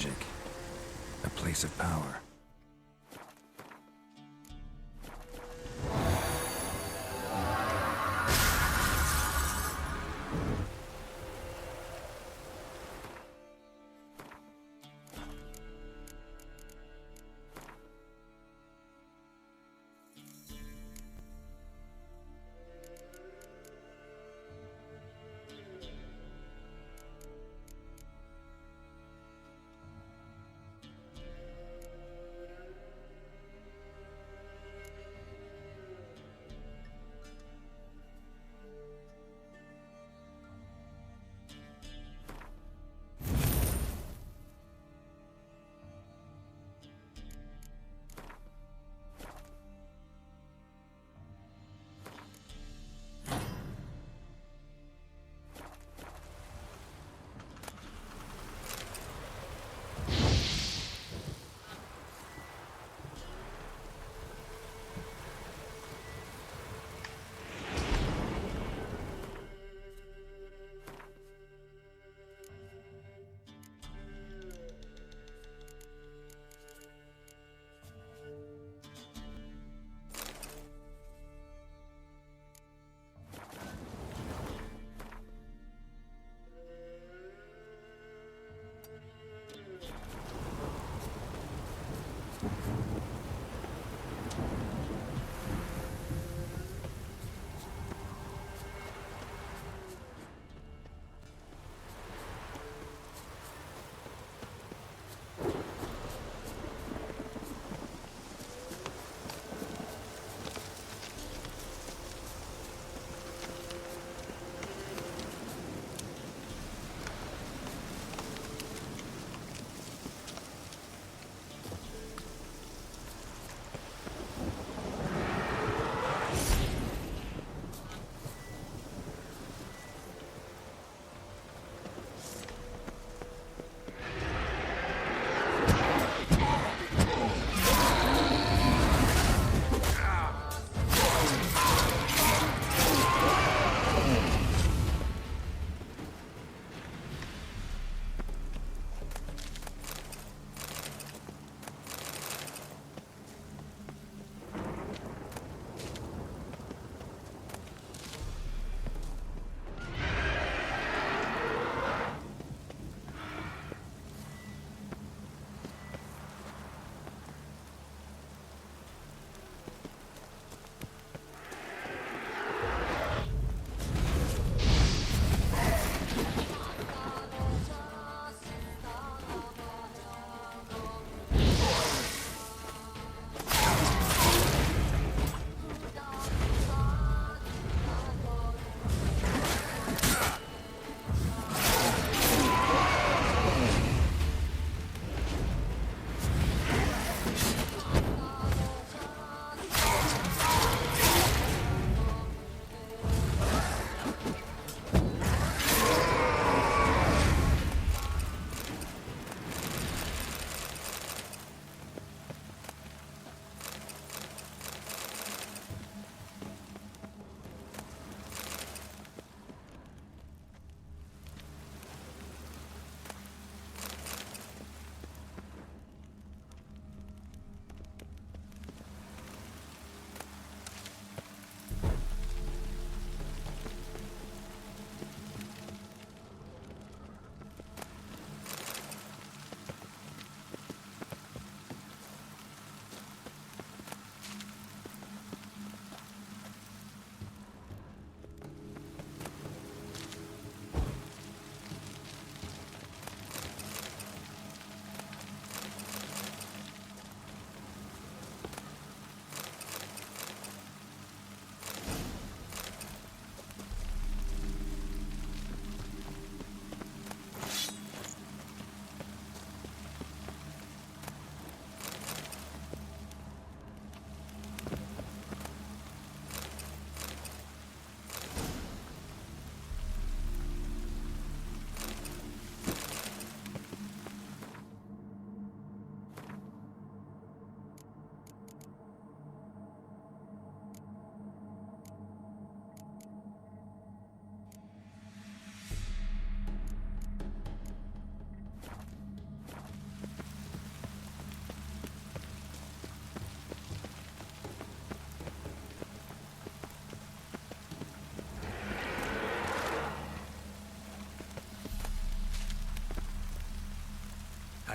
magic. A place of power.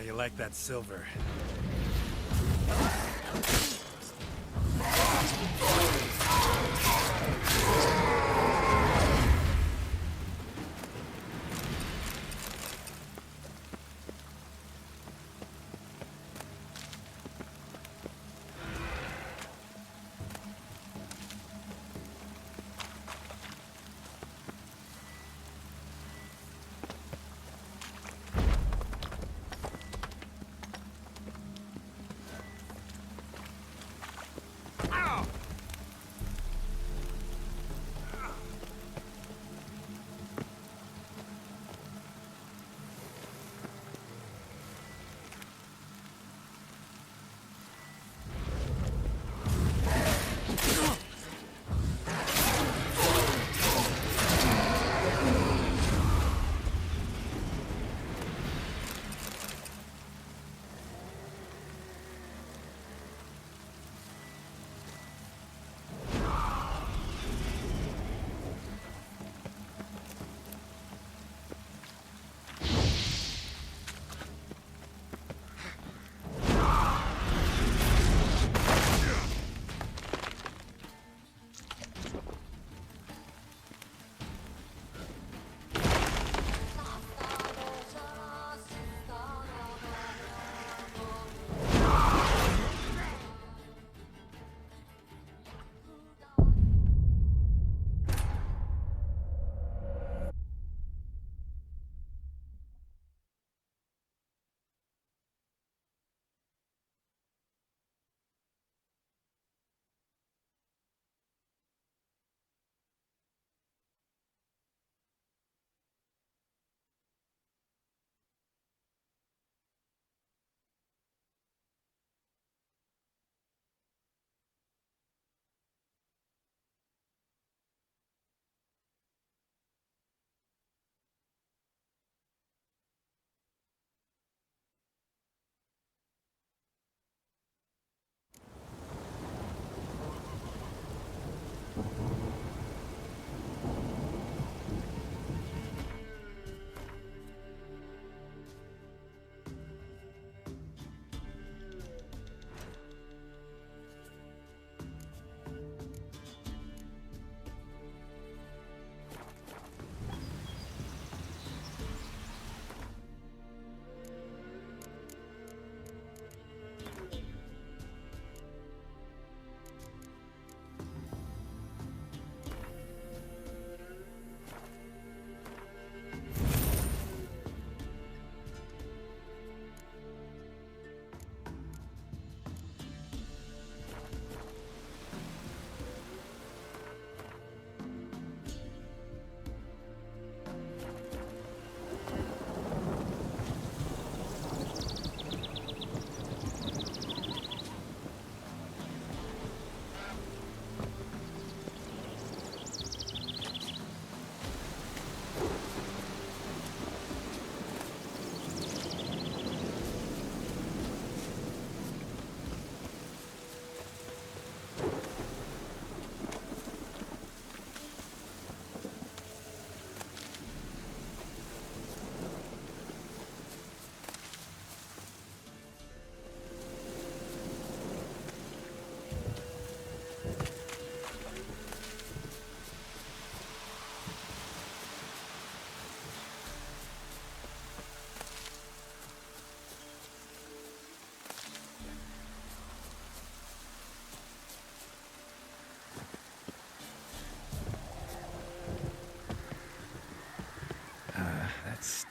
you like that silver?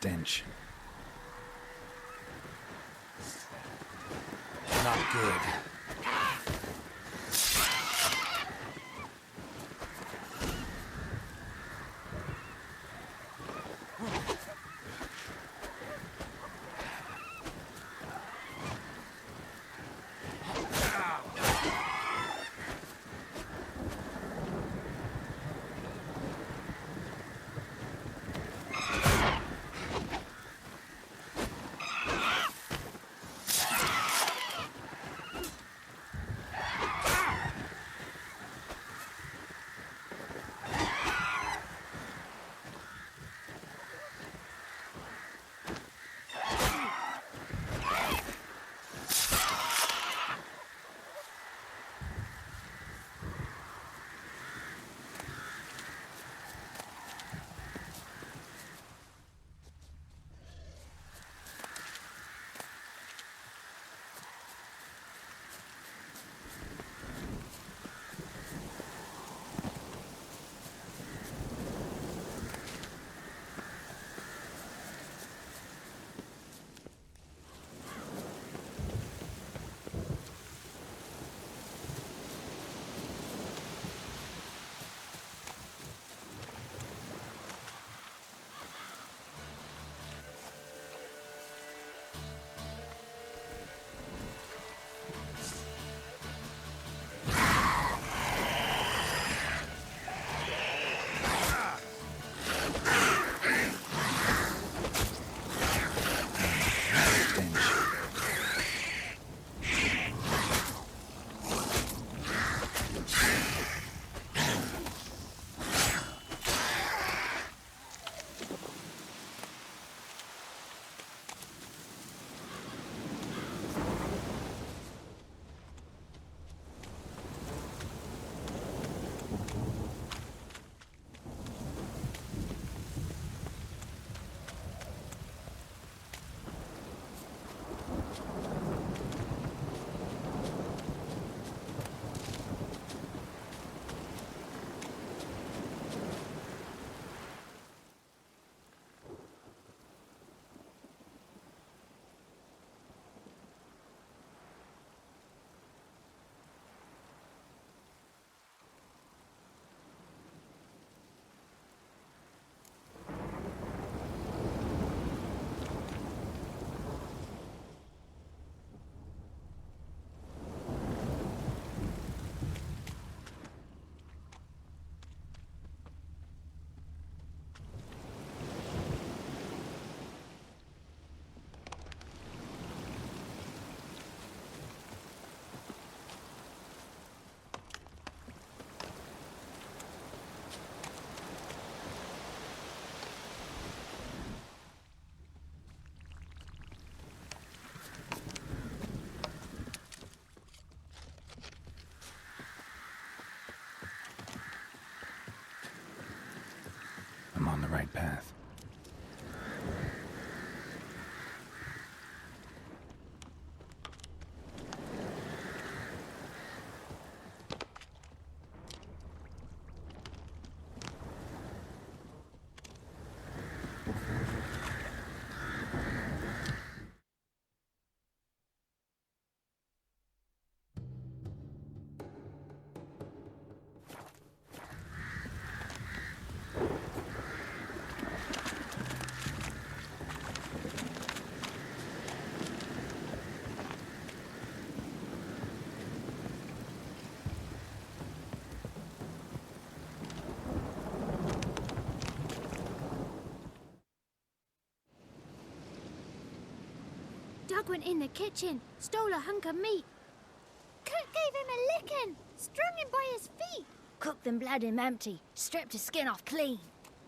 Stench. Not good. right path. Doug went in the kitchen, stole a hunk of meat. Cook gave him a licking, strung him by his feet. Cooked and bled him empty, stripped his skin off clean.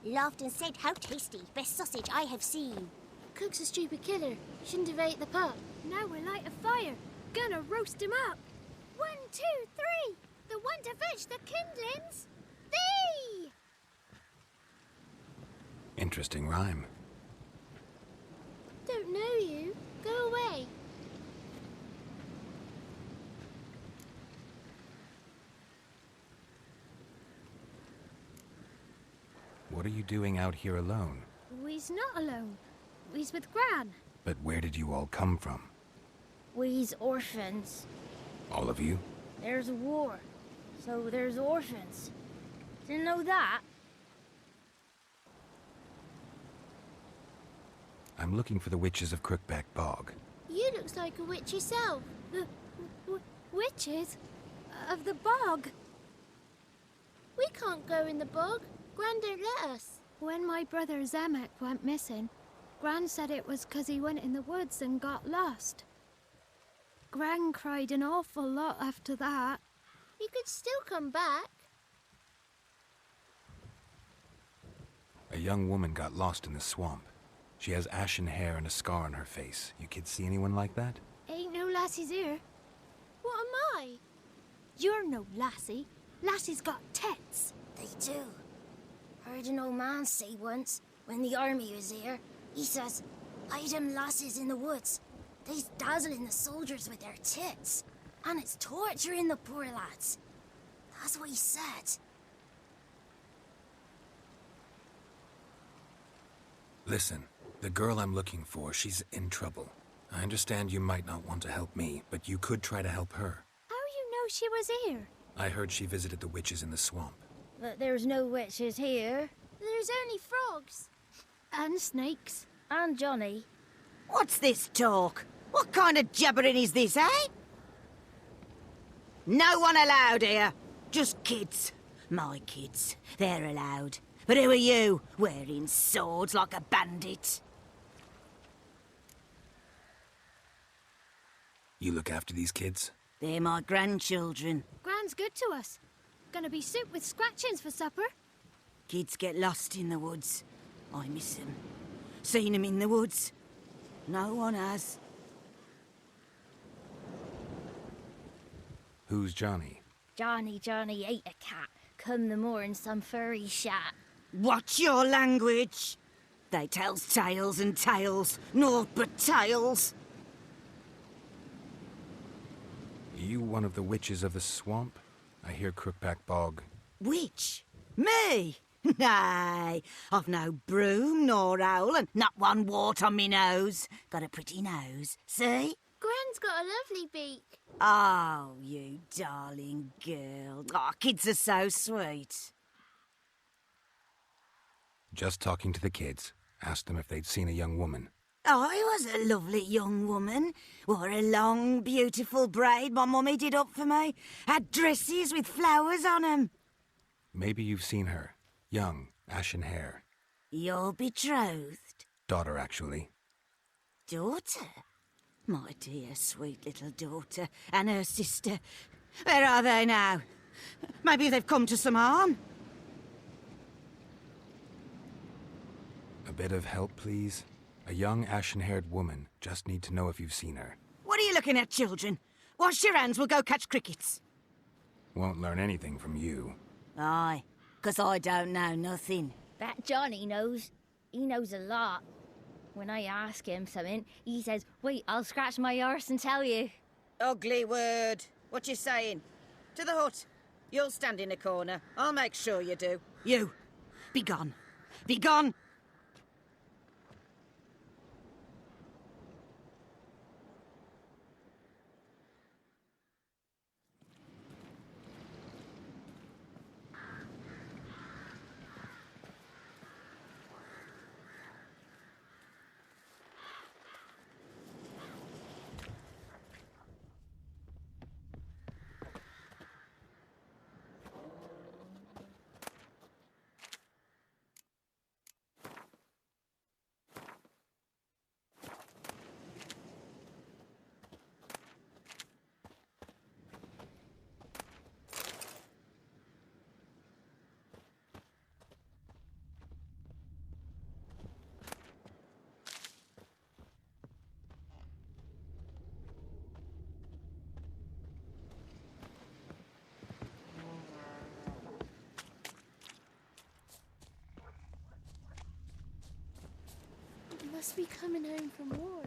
Laughed and said, "How tasty, best sausage I have seen." Cook's a stupid killer, shouldn't have ate the pup. Now we'll light a fire, gonna roast him up. 1, 2, 3, the one to fetch the kindlings. Thee! Interesting rhyme. Don't know you. Go away. What are you doing out here alone? We's not alone. We's with Gran. But where did you all come from? We's orphans. All of you? There's a war, so there's orphans. Didn't know that? I'm looking for the witches of Crookback Bog. You looks like a witch yourself. The witches of the bog. We can't go in the bog. Gran don't let us. When my brother Zemek went missing, Gran said it was 'cause he went in the woods and got lost. Gran cried an awful lot after that. He could still come back. A young woman got lost in the swamp. She has ashen hair and a scar on her face. You kids see anyone like that? Ain't no lassies here. What am I? You're no lassie. Lassie's got tits. They do. Heard an old man say once, when the army was here, he says, "I them lasses in the woods. They's dazzling the soldiers with their tits. And it's torturing the poor lads." That's what he said. Listen, the girl I'm looking for, she's in trouble. I understand you might not want to help me, but you could try to help her. How you know she was here? I heard she visited the witches in the swamp. But there's no witches here. There's only frogs. And snakes. And Johnny. What's this talk? What kind of jabbering is this, eh? No one allowed here. Just kids. My kids. They're allowed. But who are you, wearing swords like a bandit? You look after these kids? They're my grandchildren. Gran's good to us. Gonna be soup with scratchings for supper. Kids get lost in the woods. I miss them. Seen them in the woods. No one has. Who's Johnny? Johnny ate a cat. Come the moor in some furry shat. Watch your language. They tells tales and tales. Naught but tales. Are you one of the witches of the swamp? I hear Crookback Bog. Witch? Me? Nay, I've no broom nor owl and not one wart on me nose. Got a pretty nose, see? Gran's got a lovely beak. Oh, you darling girl. Oh, kids are so sweet. Just talking to the kids. Asked them if they'd seen a young woman. I was a lovely young woman. Wore a long, beautiful braid my mummy did up for me. Had dresses with flowers on 'em. Maybe you've seen her. Young, ashen hair. You're betrothed? Daughter, actually. Daughter? My dear, sweet little daughter. And her sister. Where are they now? Maybe they've come to some harm. A bit of help, please? A young, ashen-haired woman. Just need to know if you've seen her. What are you looking at, children? Wash your hands, we'll go catch crickets. Won't learn anything from you. Aye, 'cause I don't know nothing. That Johnny knows. He knows a lot. When I ask him something, he says, wait, I'll scratch my arse and tell you. Ugly word. What you saying? To the hut. You'll stand in a corner. I'll make sure you do. You. Be gone. Be gone! Must be coming home from war.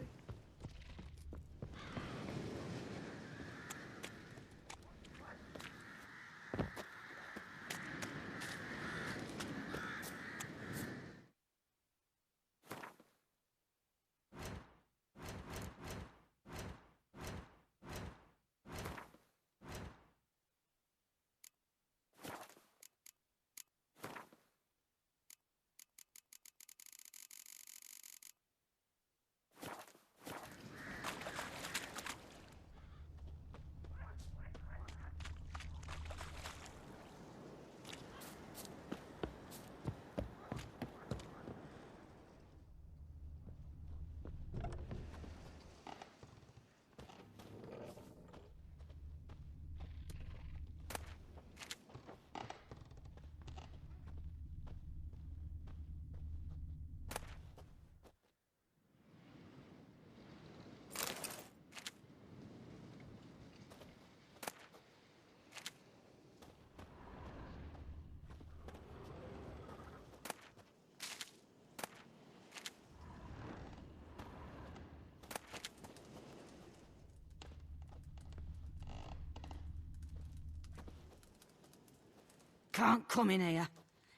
Can't come in here.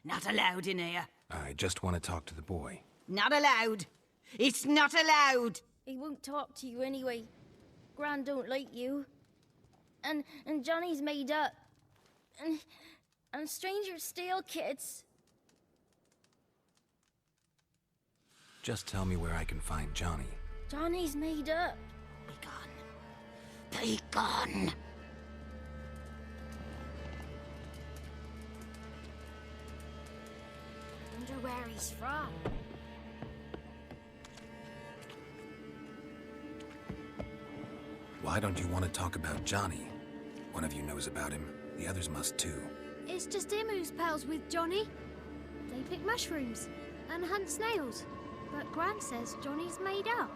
Not allowed in here. I just want to talk to the boy. Not allowed. It's not allowed. He won't talk to you anyway. Gran don't like you. And Johnny's made up. And strangers steal kids. Just tell me where I can find Johnny. Johnny's made up. Be gone. Be gone. Wonder where he's from. Why don't you want to talk about Johnny? One of you knows about him. The others must too. It's just him who's pals with Johnny. They pick mushrooms and hunt snails. But Gran says Johnny's made up.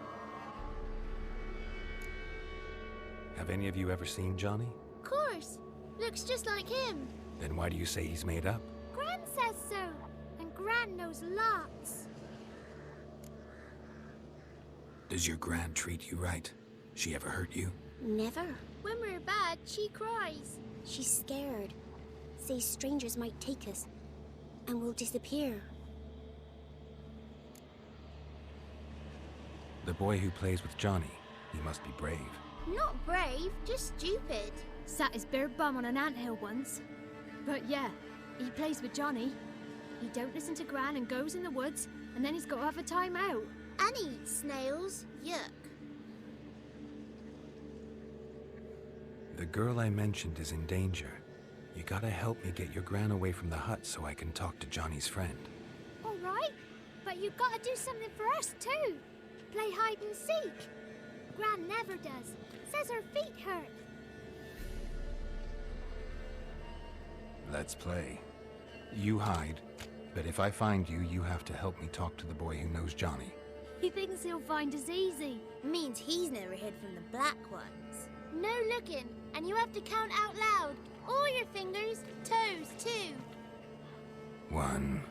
Have any of you ever seen Johnny? Of course. Looks just like him. Then why do you say he's made up? Gran says so. And Gran knows lots. Does your Gran treat you right? She ever hurt you? Never. When we're bad, she cries. She's scared. Says strangers might take us. And we'll disappear. The boy who plays with Johnny, he must be brave. Not brave, just stupid. Sat his bare bum on an anthill once. But yeah, he plays with Johnny. He don't listen to Gran and goes in the woods, and then he's got to have a time out. And he eats snails. Yuck. The girl I mentioned is in danger. You gotta help me get your Gran away from the hut so I can talk to Johnny's friend. All right, but you gotta do something for us too. Play hide and seek. Gran never does. Says her feet hurt. Let's play. You hide, but if I find you, you have to help me talk to the boy who knows Johnny. He thinks he'll find us easy. Means he's never hid from the black ones. No looking, and you have to count out loud. All your fingers, toes too. 1,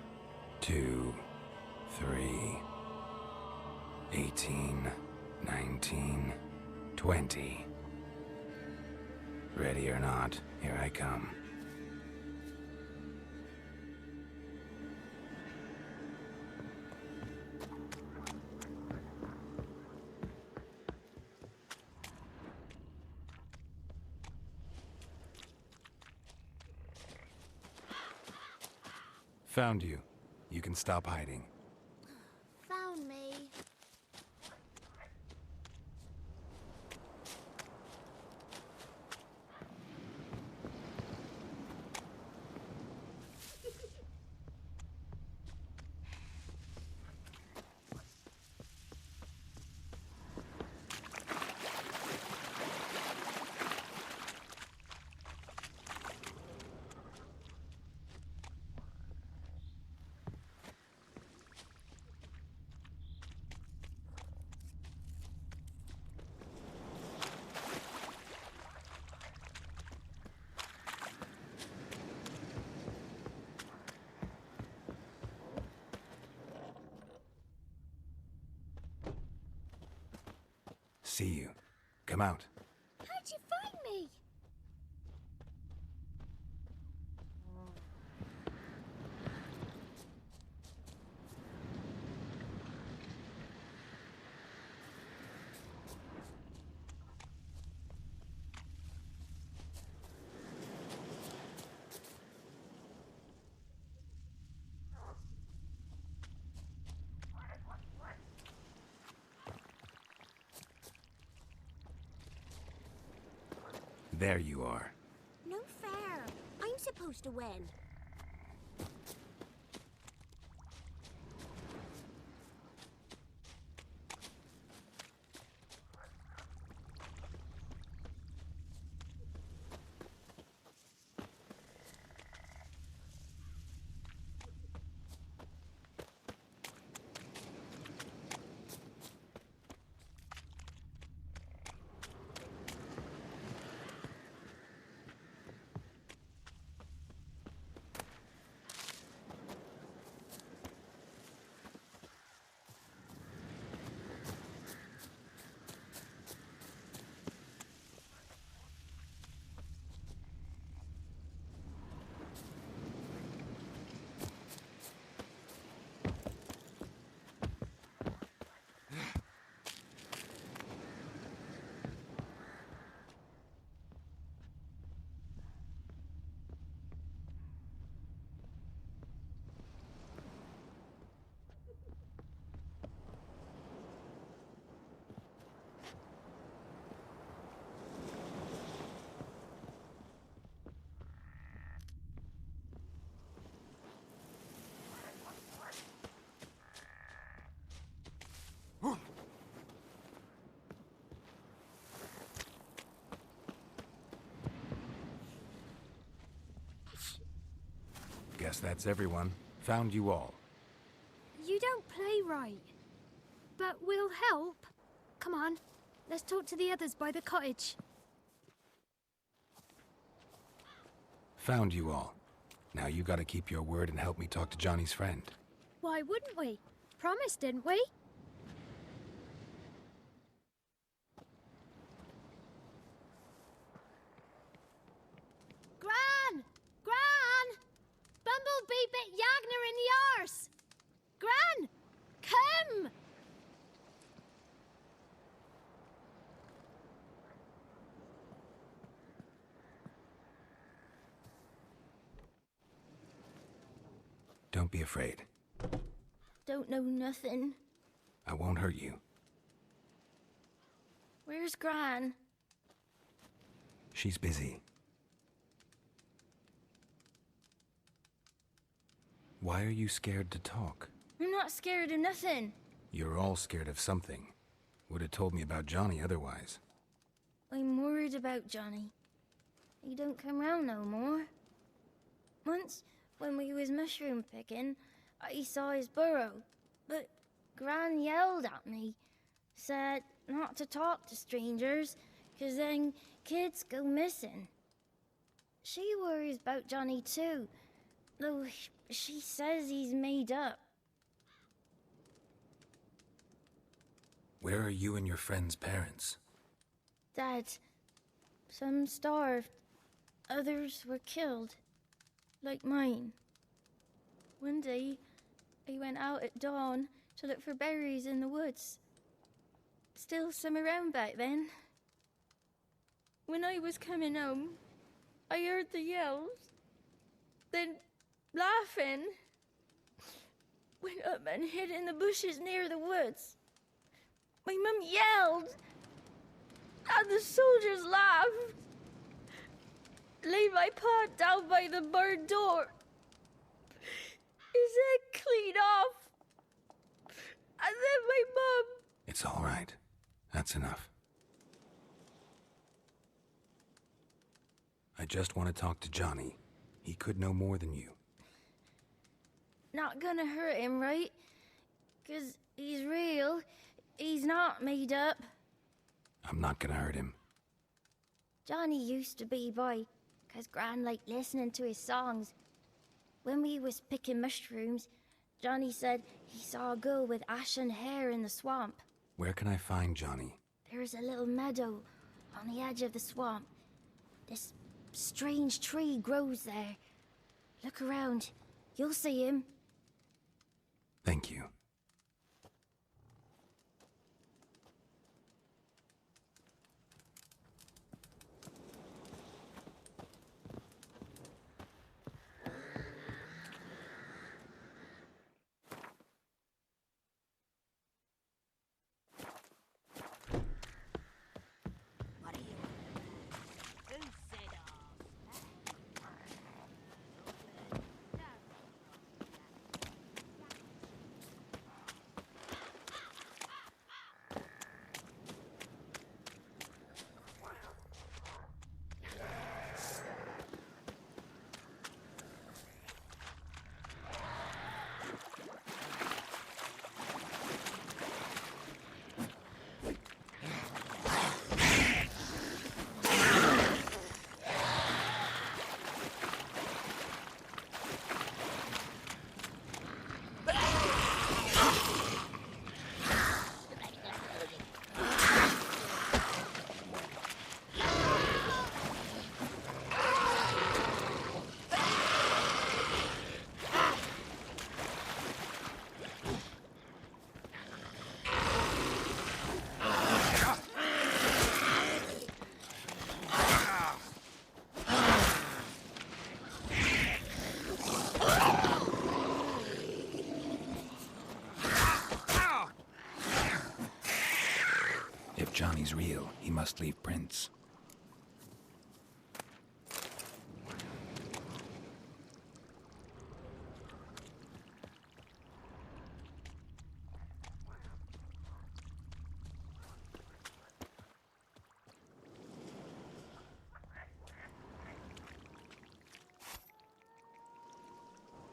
2, 3, 18, 19, 20. Ready or not, here I come. Found you. You can stop hiding. Found me. See you. Come out. How'd you find me? There you are. No fair. I'm supposed to win. Guess that's everyone. Found you all. You don't play right. But we'll help. Come on, let's talk to the others by the cottage. Found you all. Now you gotta keep your word and help me talk to Johnny's friend. Why wouldn't we? Promised, didn't we? Gran! Gran! Bumblebee bit Yagner in the arse! Gran! Come! Don't be afraid. Don't know nothing. I won't hurt you. Where's Gran? She's busy. Why are you scared to talk? I'm not scared of nothing. You're all scared of something. Would have told me about Johnny otherwise. I'm worried about Johnny. He don't come round no more. Once, when we was mushroom picking, I saw his burrow, but Gran yelled at me, said not to talk to strangers, 'cause then kids go missing. She worries about Johnny too, though She says he's made up. Where are you and your friend's parents? Dad, some starved. Others were killed. Like mine. One day, I went out at dawn to look for berries in the woods. Still some around back then. When I was coming home, I heard the yells. Then, laughing, went up and hid in the bushes near the woods. My mum yelled, and the soldiers laughed. Laid my pa down by the barn door. His head clean off. And then my mum... It's all right. That's enough. I just want to talk to Johnny. He could know more than you. Not gonna hurt him, right? 'Cause he's real. He's not made up. I'm not gonna hurt him. Johnny used to be boy, 'cause Gran liked listening to his songs. When we was picking mushrooms, Johnny said he saw a girl with ashen hair in the swamp. Where can I find Johnny? There's a little meadow on the edge of the swamp. This strange tree grows there. Look around. You'll see him. Thank you. If Johnny's real, he must leave prints.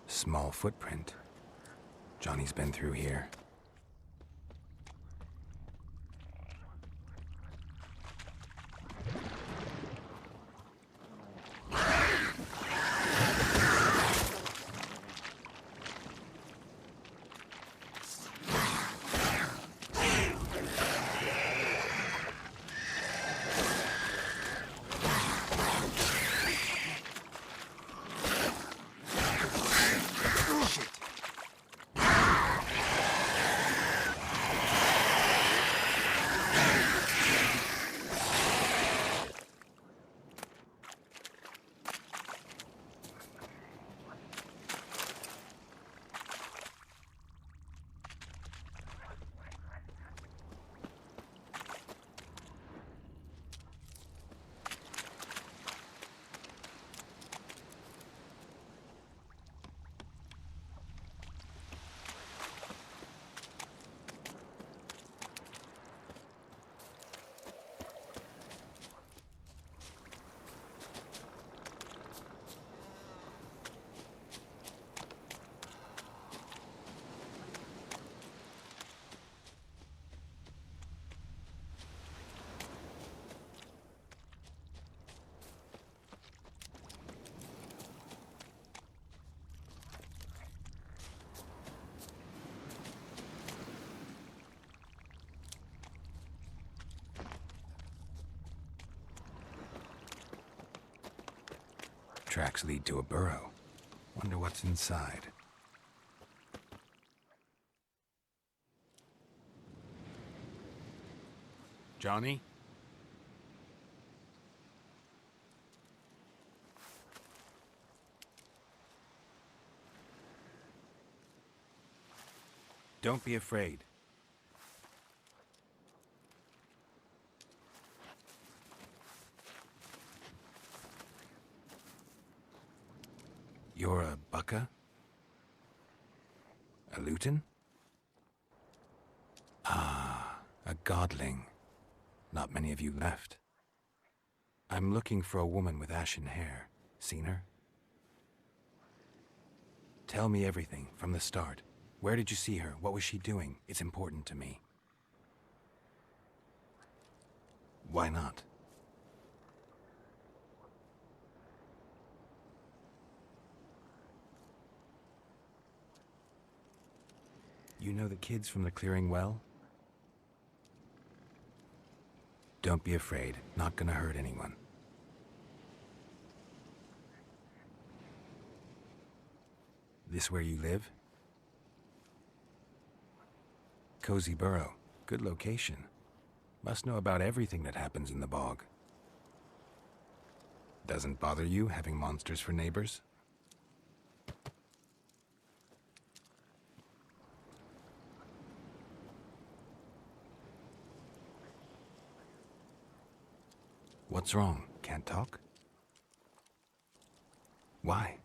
Small footprint. Johnny's been through here. tracks lead to a burrow. Wonder what's inside. Johnny? Don't be afraid. You're a Bucka? A Luton? Ah, a godling. Not many of you left. I'm looking for a woman with ashen hair. Seen her? Tell me everything, from the start. Where did you see her? What was she doing? It's important to me. Why not? You know the kids from the clearing well? Don't be afraid. Not gonna hurt anyone. This where you live? Cozy burrow. Good location. Must know about everything that happens in the bog. Doesn't bother you having monsters for neighbors? What's wrong? Can't talk? Why?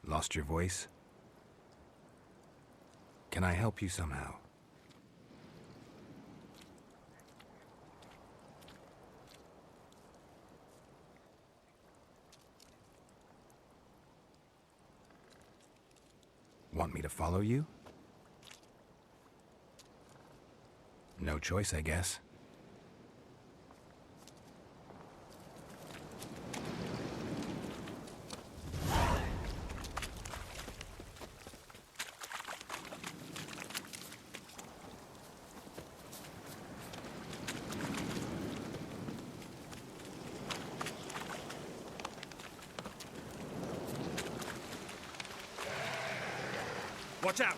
Lost your voice? Can I help you somehow? Want me to follow you? No choice, I guess. Watch out!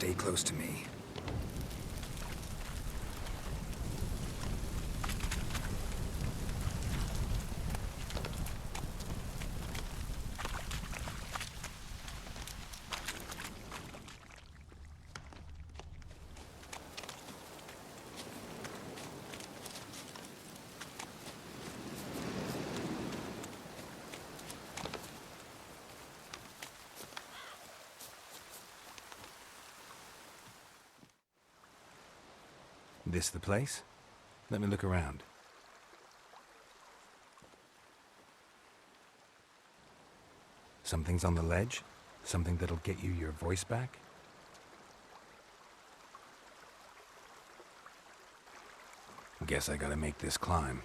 Stay close to me. This the place? Let me look around. Something's on the ledge? Something that'll get you your voice back? Guess I gotta make this climb.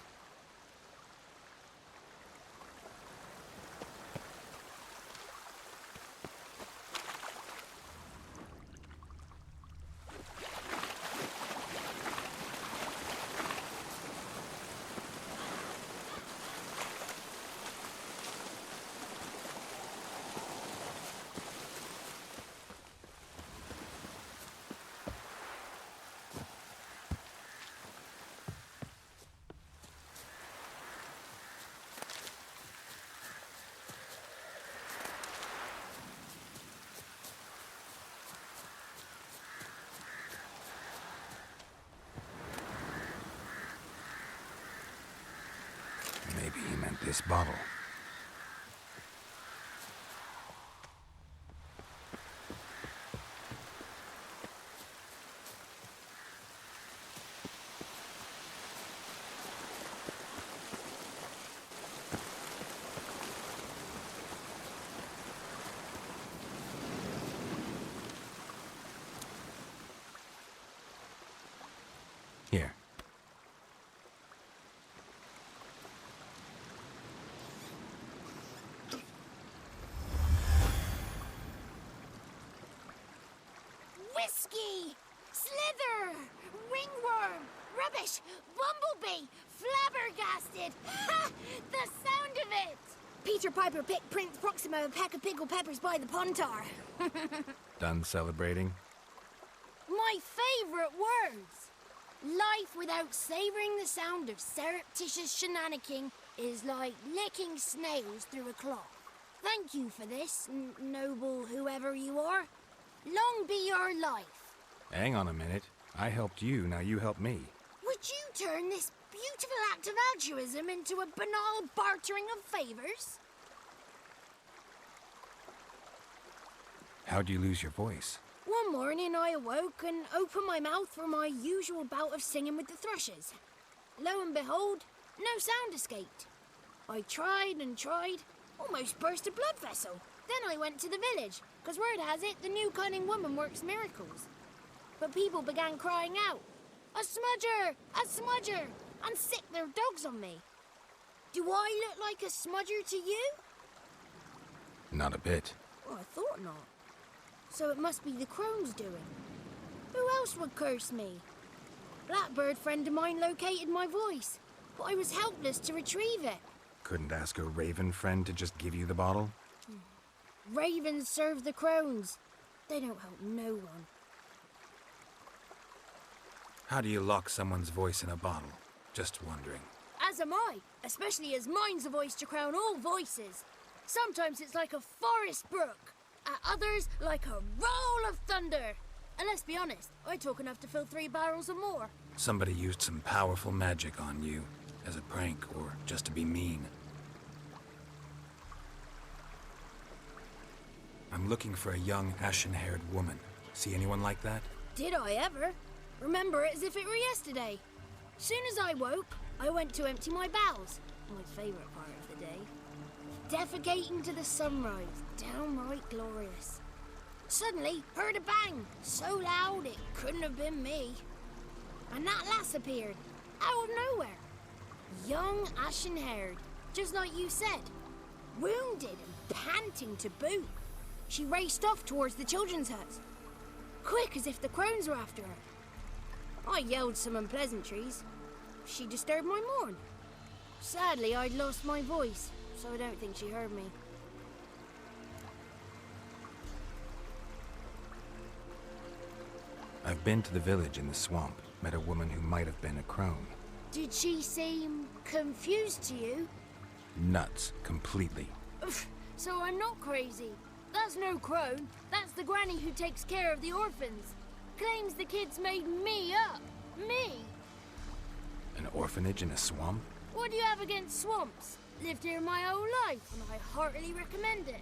this bottle. Here. Whiskey! Slither! Ringworm! Rubbish! Bumblebee! Flabbergasted! Ha! The sound of it! Peter Piper picked Prince Proxima a pack of pickled peppers by the pontar. Done celebrating? My favourite words! Life without savouring the sound of surreptitious shenanigans is like licking snails through a cloth. Thank you for this, noble whoever you are. Long be your life. Hang on a minute. I helped you, now you help me. Would you turn this beautiful act of altruism into a banal bartering of favours? How'd you lose your voice? One morning I awoke and opened my mouth for my usual bout of singing with the thrushes. Lo and behold, no sound escaped. I tried and tried, almost burst a blood vessel. Then I went to the village, because word has it the new cunning woman works miracles. But people began crying out, "A smudger! A smudger!" and sicked their dogs on me. Do I look like a smudger to you? Not a bit. Well, I thought not. So it must be the crone's doing. Who else would curse me? Blackbird friend of mine located my voice, but I was helpless to retrieve it. Couldn't ask a raven friend to just give you the bottle? Ravens serve the crones. They don't help no one. How do you lock someone's voice in a bottle? Just wondering. As am I, especially as mine's a voice to crown all voices. Sometimes it's like a forest brook, at others like a roll of thunder. And let's be honest, I talk enough to fill 3 barrels or more. Somebody used some powerful magic on you, as a prank or just to be mean. I'm looking for a young, ashen-haired woman. See anyone like that? Did I ever? Remember it as if it were yesterday. Soon as I woke, I went to empty my bowels. My favourite part of the day. Defecating to the sunrise, downright glorious. Suddenly, heard a bang, so loud it couldn't have been me. And that lass appeared, out of nowhere. Young, ashen-haired, just like you said. Wounded and panting to boot. She raced off towards the children's hut. Quick as if the crones were after her. I yelled some unpleasantries. She disturbed my morn. Sadly, I'd lost my voice, so I don't think she heard me. I've been to the village in the swamp, met a woman who might have been a crone. Did she seem confused to you? Nuts, completely. So I'm not crazy. That's no crone. That's the granny who takes care of the orphans. Claims the kids made me up. Me! An orphanage in a swamp? What do you have against swamps? Lived here my whole life, and I heartily recommend it.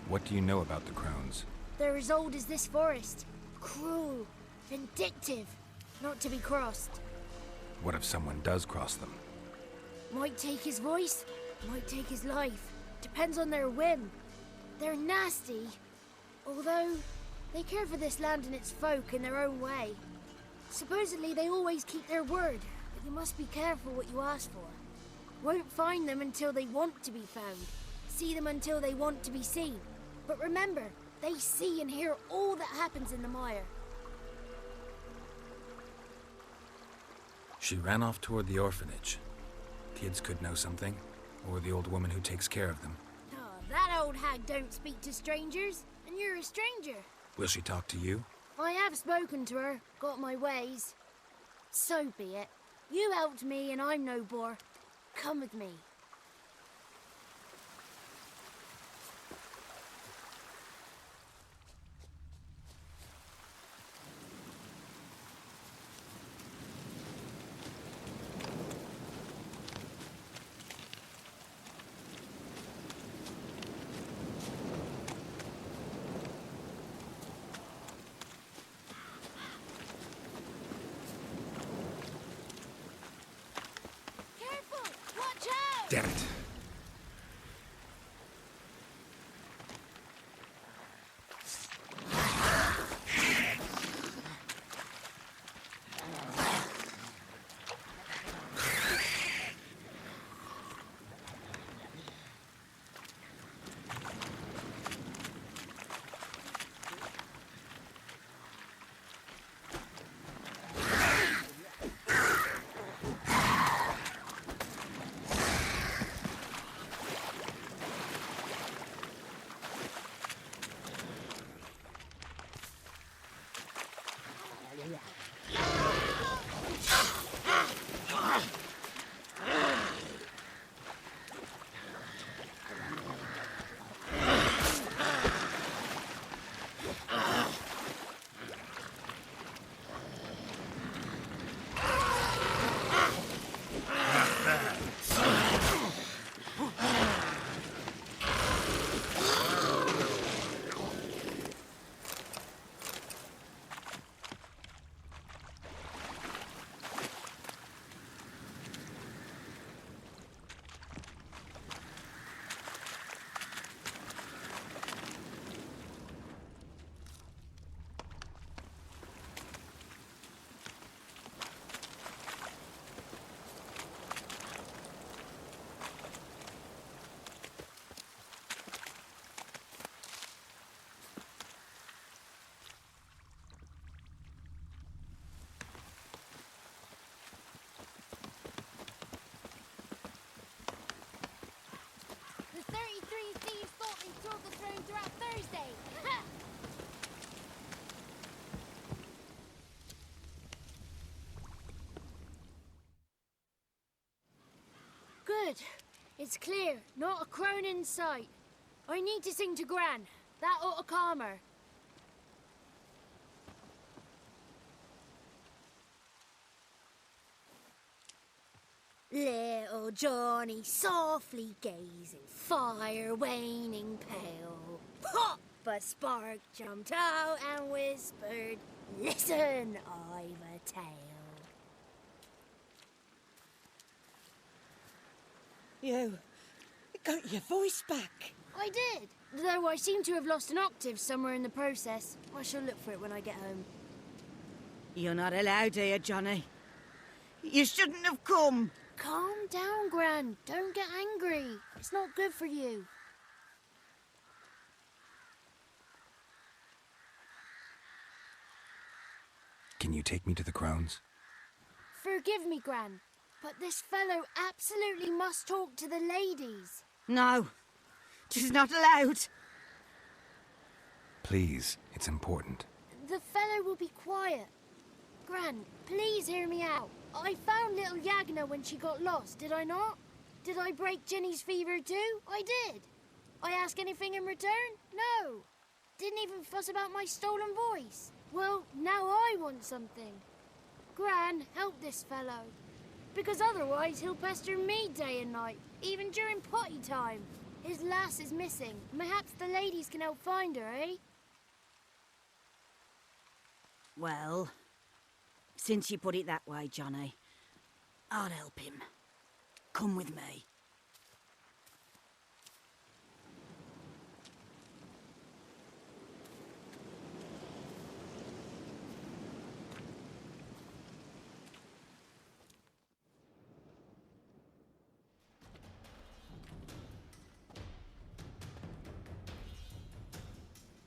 What do you know about the crones? They're as old as this forest. Cruel, vindictive, not to be crossed. What if someone does cross them? Might take his voice, might take his life. Depends on their whim. They're nasty, although they care for this land and its folk in their own way. Supposedly they always keep their word, but you must be careful what you ask for. Won't find them until they want to be found. See them until they want to be seen. But remember, they see and hear all that happens in the mire. She ran off toward the orphanage. Kids could know something, or the old woman who takes care of them. Oh, that old hag don't speak to strangers, and you're a stranger. Will she talk to you? I have spoken to her, got my ways. So be it. You helped me and I'm no bore. Come with me. Damn it. The 33 thieves thought they stole the throne throughout Thursday. Good. It's clear. Not a crone in sight. I need to sing to Gran. That ought to calm her. Little Johnny softly gazing, fire waning pale. Pop! A spark jumped out and whispered, "Listen, I've a tale." You got your voice back. I did, though I seem to have lost an octave somewhere in the process. I shall look for it when I get home. You're not allowed here, Johnny. You shouldn't have come. Calm down, Gran. Don't get angry. It's not good for you. Can you take me to the crones? Forgive me, Gran, but this fellow absolutely must talk to the ladies. No, she's not allowed. Please, it's important. The fellow will be quiet. Gran, please hear me out. I found little Yagna when she got lost, did I not? Did I break Ginny's fever too? I did. I ask anything in return? No. Didn't even fuss about my stolen voice. Well, now I want something. Gran, help this fellow. Because otherwise he'll pester me day and night, even during potty time. His lass is missing. Perhaps the ladies can help find her, eh? Well, since you put it that way, Johnny, I'll help him. Come with me.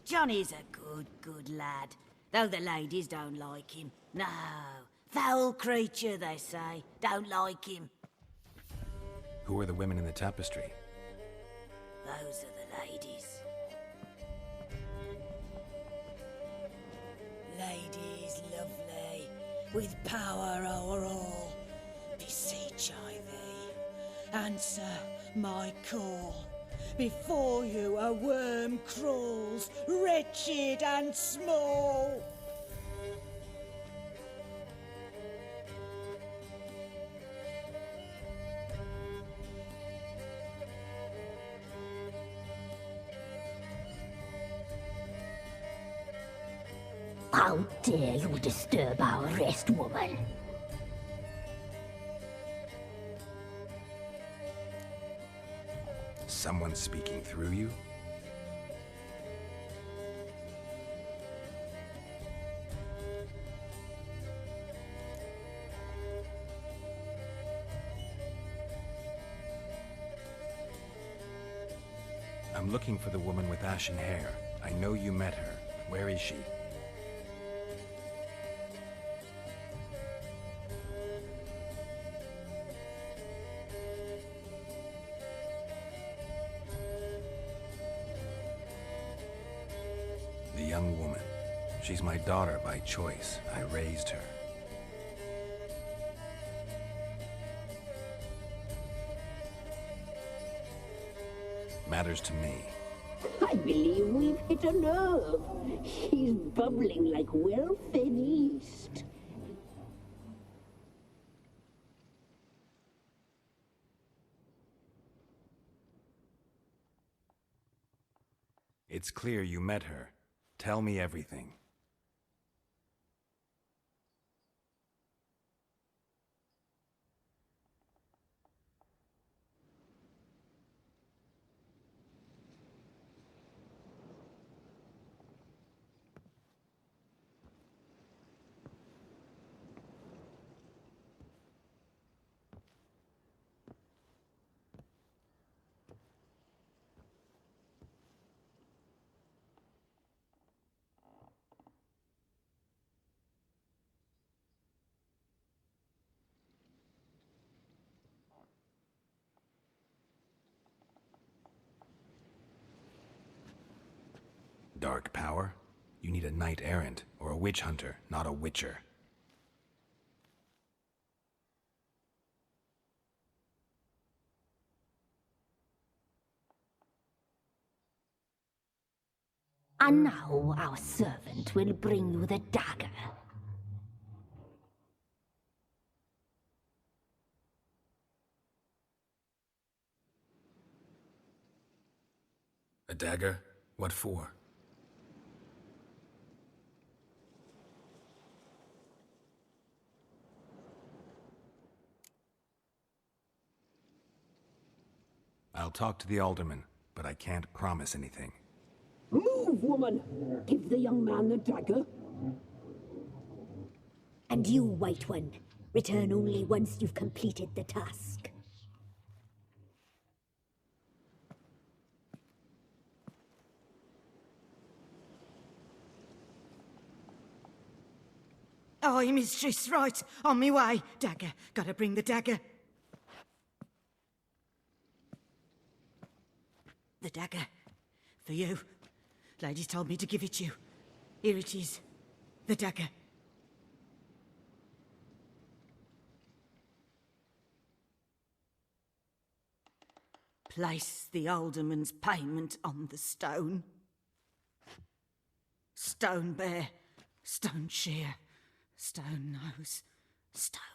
Johnny's a good lad, though the ladies don't like him. No, foul creature, they say. Don't like him. Who are the women in the tapestry? Those are the ladies. Ladies lovely, with power o'er all, beseech I thee, answer my call. Before you a worm crawls, wretched and small. How dare you disturb our rest, woman? Someone speaking through you? I'm looking for the woman with ashen hair. I know you met her. Where is she? The young woman. She's my daughter by choice. I raised her. Matters to me. I believe we've hit a nerve. She's bubbling like well-fed yeast. It's clear you met her. Tell me everything. Dark power? You need a knight-errant or a witch hunter, not a witcher. And now our servant will bring you the dagger. A dagger? What for? I'll talk to the alderman, but I can't promise anything. Move, woman! Give the young man the dagger. And you, White One, return only once you've completed the task. Aye, mistress, right. On me way. Dagger. Gotta bring the dagger. The dagger. For you. Ladies told me to give it you. Here it is. The dagger. Place the alderman's payment on the stone. Stone bear. Stone shear. Stone nose. Stone